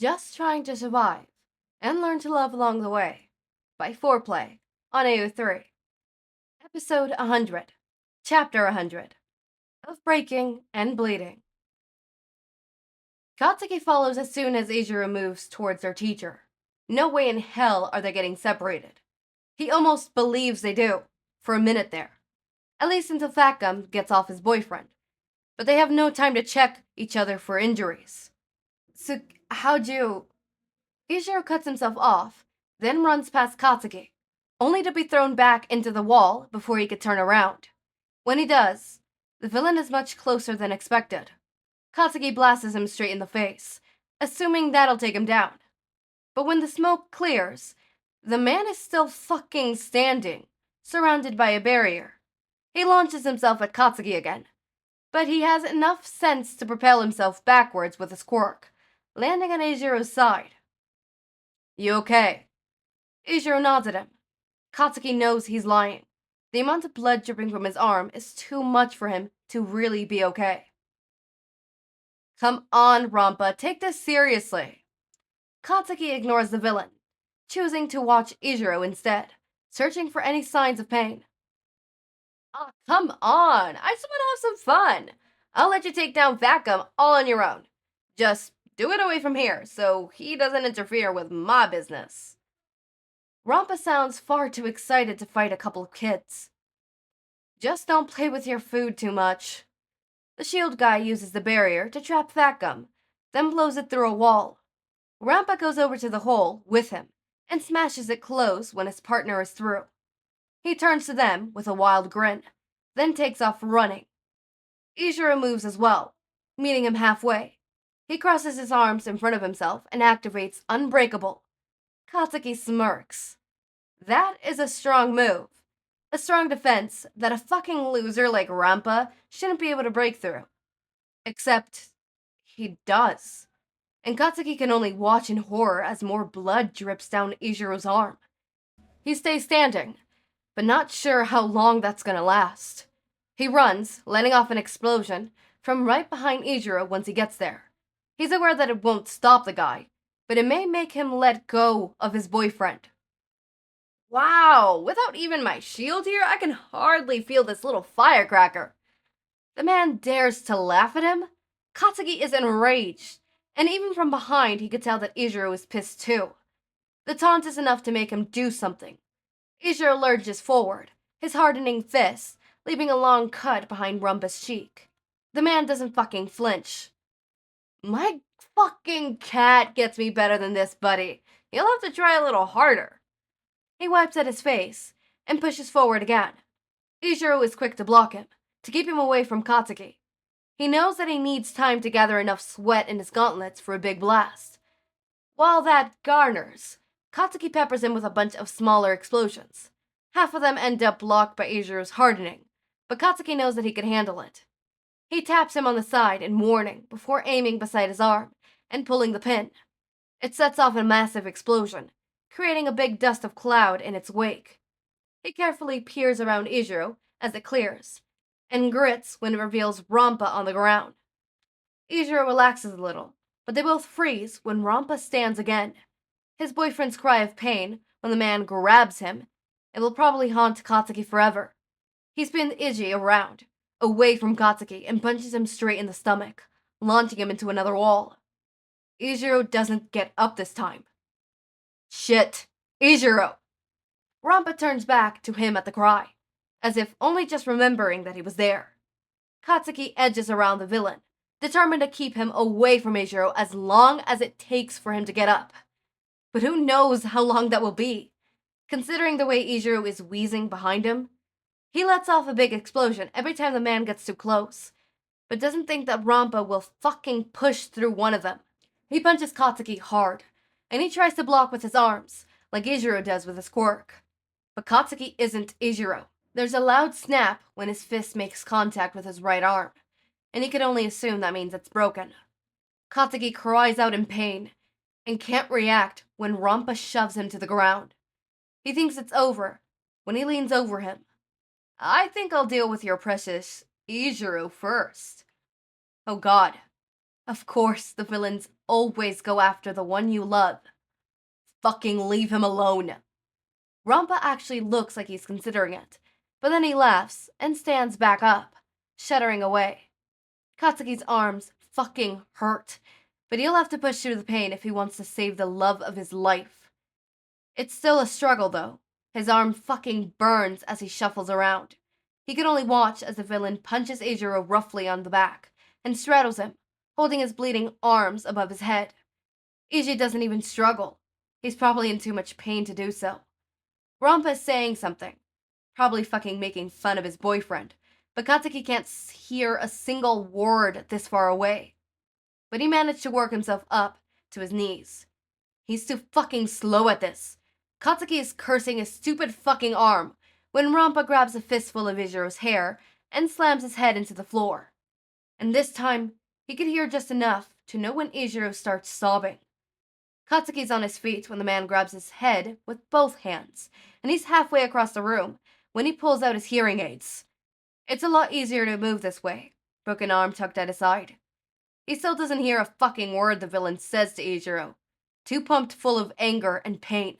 Just trying to survive and learn to love along the way by Foreplay on AO3. Episode 100, Chapter 100 of Breaking and Bleeding. Katsuki follows as soon as Eijirou moves towards their teacher. No way in hell are they getting separated. He almost believes they do, for a minute there. At least until Fat Gum gets off his boyfriend. But they have no time to check each other for injuries. So, how'd you... Eijirou cuts himself off, then runs past Katsuki, only to be thrown back into the wall before he could turn around. When he does, the villain is much closer than expected. Katsuki blasts him straight in the face, assuming that'll take him down. But when the smoke clears, the man is still fucking standing, surrounded by a barrier. He launches himself at Katsuki again, but he has enough sense to propel himself backwards with his quirk, landing on Eijirou's side. You okay? Eijirou nods at him. Katsuki knows he's lying. The amount of blood dripping from his arm is too much for him to really be okay. Come on, Rampa, take this seriously. Katsuki ignores the villain, choosing to watch Eijirou instead, searching for any signs of pain. Oh, come on, I just want to have some fun. I'll let you take down Fat Gum all on your own. Just do it away from here, so he doesn't interfere with my business. Rampa sounds far too excited to fight a couple of kids. Just don't play with your food too much. The shield guy uses the barrier to trap Fat Gum, then blows it through a wall. Rampa goes over to the hole with him and smashes it closed when his partner is through. He turns to them with a wild grin, then takes off running. Eijirou moves as well, meeting him halfway. He crosses his arms in front of himself and activates Unbreakable. Katsuki smirks. That is a strong move. A strong defense that a fucking loser like Rampa shouldn't be able to break through. Except, he does. And Katsuki can only watch in horror as more blood drips down Eijirou's arm. He stays standing, but not sure how long that's gonna last. He runs, letting off an explosion, from right behind Eijirou once he gets there. He's aware that it won't stop the guy, but it may make him let go of his boyfriend. Wow, without even my shield here, I can hardly feel this little firecracker. The man dares to laugh at him? Katsuki is enraged, and even from behind he could tell that Eijirou is pissed too. The taunt is enough to make him do something. Eijirou lurches forward, his hardening fist leaving a long cut behind Rampa's cheek. The man doesn't fucking flinch. My fucking cat gets me better than this, buddy. You'll have to try a little harder. He wipes at his face and pushes forward again. Eijirou is quick to block him, to keep him away from Katsuki. He knows that he needs time to gather enough sweat in his gauntlets for a big blast. While that garners, Katsuki peppers him with a bunch of smaller explosions. Half of them end up blocked by Eijirou's hardening, but Katsuki knows that he can handle it. He taps him on the side in warning before aiming beside his arm and pulling the pin. It sets off a massive explosion, creating a big dust of cloud in its wake. He carefully peers around Eijirou as it clears, and grits when it reveals Rampa on the ground. Eijirou relaxes a little, but they both freeze when Rampa stands again. His boyfriend's cry of pain when the man grabs him, it will probably haunt Katsuki forever. He spins Eiji around, away from Katsuki, and punches him straight in the stomach, launching him into another wall. Eijirou doesn't get up this time. Shit, Eijirou! Rampa turns back to him at the cry, as if only just remembering that he was there. Katsuki edges around the villain, determined to keep him away from Eijirou as long as it takes for him to get up. But who knows how long that will be? Considering the way Eijirou is wheezing behind him, he lets off a big explosion every time the man gets too close, but doesn't think that Rampa will fucking push through one of them. He punches Katsuki hard, and he tries to block with his arms, like Eijirou does with his quirk. But Katsuki isn't Eijirou. There's a loud snap when his fist makes contact with his right arm, and he can only assume that means it's broken. Katsuki cries out in pain, and can't react when Rampa shoves him to the ground. He thinks it's over when he leans over him. I think I'll deal with your precious Eijirou first. Oh god. Of course, the villains always go after the one you love. Fucking leave him alone. Rampa actually looks like he's considering it, but then he laughs and stands back up, shuddering away. Katsuki's arms fucking hurt, but he'll have to push through the pain if he wants to save the love of his life. It's still a struggle, though. His arm fucking burns as he shuffles around. He can only watch as the villain punches Eijirou roughly on the back and straddles him, holding his bleeding arms above his head. Eiji doesn't even struggle. He's probably in too much pain to do so. Rampa is saying something, probably fucking making fun of his boyfriend, but Katsuki can't hear a single word this far away. But he managed to work himself up to his knees. He's too fucking slow at this. Katsuki is cursing his stupid fucking arm when Rampa grabs a fistful of Eijirou's hair and slams his head into the floor. And this time, he could hear just enough to know when Eijirou starts sobbing. Katsuki's on his feet when the man grabs his head with both hands, and he's halfway across the room when he pulls out his hearing aids. It's a lot easier to move this way, broken arm tucked at his side. He still doesn't hear a fucking word the villain says to Eijirou, too pumped full of anger and pain.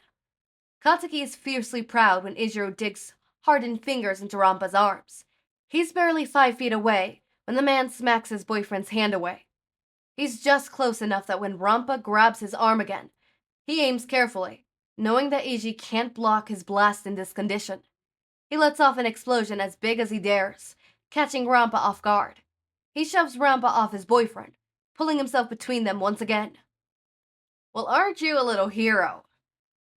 Katsuki is fiercely proud when Eijirou digs hardened fingers into Rampa's arms. He's barely 5 feet away when the man smacks his boyfriend's hand away. He's just close enough that when Rampa grabs his arm again, he aims carefully, knowing that Eiji can't block his blast in this condition. He lets off an explosion as big as he dares, catching Rampa off guard. He shoves Rampa off his boyfriend, pulling himself between them once again. Well, aren't you a little hero?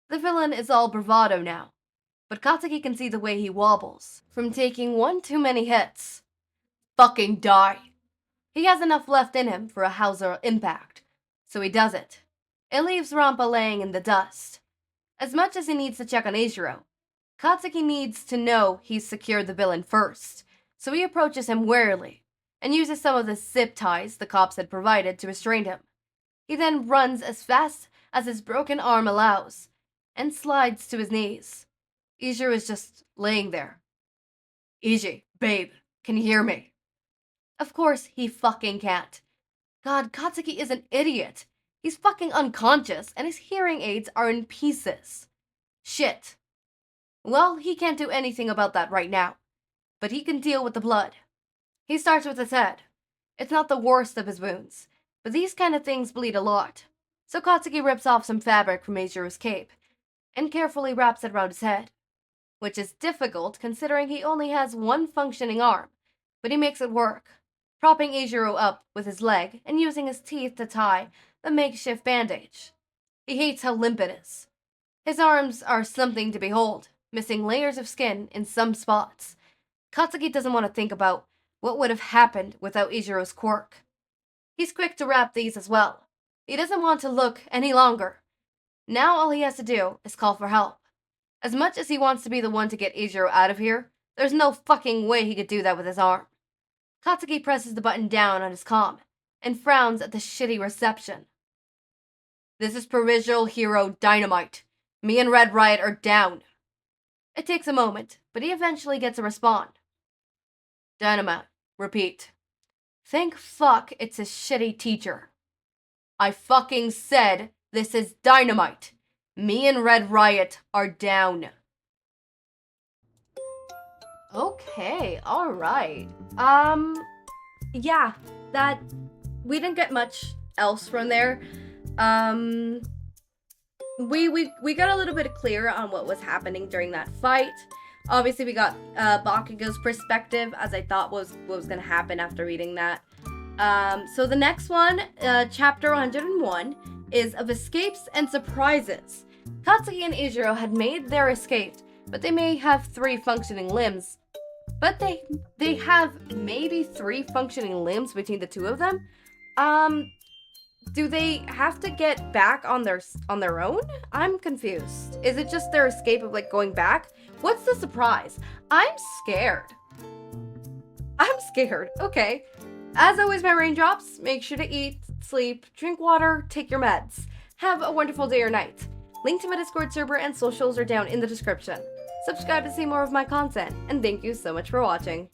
The villain is all bravado now, but Katsuki can see the way he wobbles from taking one too many hits. Fucking die. He has enough left in him for a Hauser impact, so he does it. It leaves Rampa laying in the dust. As much as he needs to check on Eijirou, Katsuki needs to know he's secured the villain first, so he approaches him warily and uses some of the zip ties the cops had provided to restrain him. He then runs as fast as his broken arm allows and slides to his knees. Eijirou is just laying there. Eiji, babe, can you hear me? Of course he fucking can't. God, Katsuki is an idiot. He's fucking unconscious and his hearing aids are in pieces. Shit. Well, he can't do anything about that right now, but he can deal with the blood. He starts with his head. It's not the worst of his wounds, but these kind of things bleed a lot. So Katsuki rips off some fabric from Eijirou's cape and carefully wraps it around his head, which is difficult considering he only has one functioning arm, but he makes it work, propping Eijirou up with his leg and using his teeth to tie the makeshift bandage. He hates how limp it is. His arms are something to behold, missing layers of skin in some spots. Katsuki doesn't want to think about what would have happened without Eijirou's quirk. He's quick to wrap these as well. He doesn't want to look any longer. Now all he has to do is call for help. As much as he wants to be the one to get Eijirou out of here, there's no fucking way he could do that with his arm. Katsuki presses the button down on his comm and frowns at the shitty reception. This is Provisional Hero Dynamite. Me and Red Riot are down. It takes a moment, but he eventually gets a response. Dynamite. Repeat. Thank fuck it's a shitty teacher. I fucking said this is Dynamite. Me and Red Riot are down. Okay, alright. Yeah, that... We didn't get much else from there. We got a little bit clearer on what was happening during that fight. Obviously, we got Bakugou's perspective, as I thought was what was going to happen after reading that. So the next one, chapter 101, is of escapes and surprises. Katsuki and Eijirou had made their escape, but they may have 3 functioning limbs. But they have maybe 3 functioning limbs between the 2 of them. Do they have to get back on their own? I'm confused. Is it just their escape of like going back? What's the surprise? I'm scared. Okay. As always, my raindrops, make sure to eat, sleep, drink water, take your meds. Have a wonderful day or night. Link to my Discord server and socials are down in the description. Subscribe to see more of my content, and thank you so much for watching.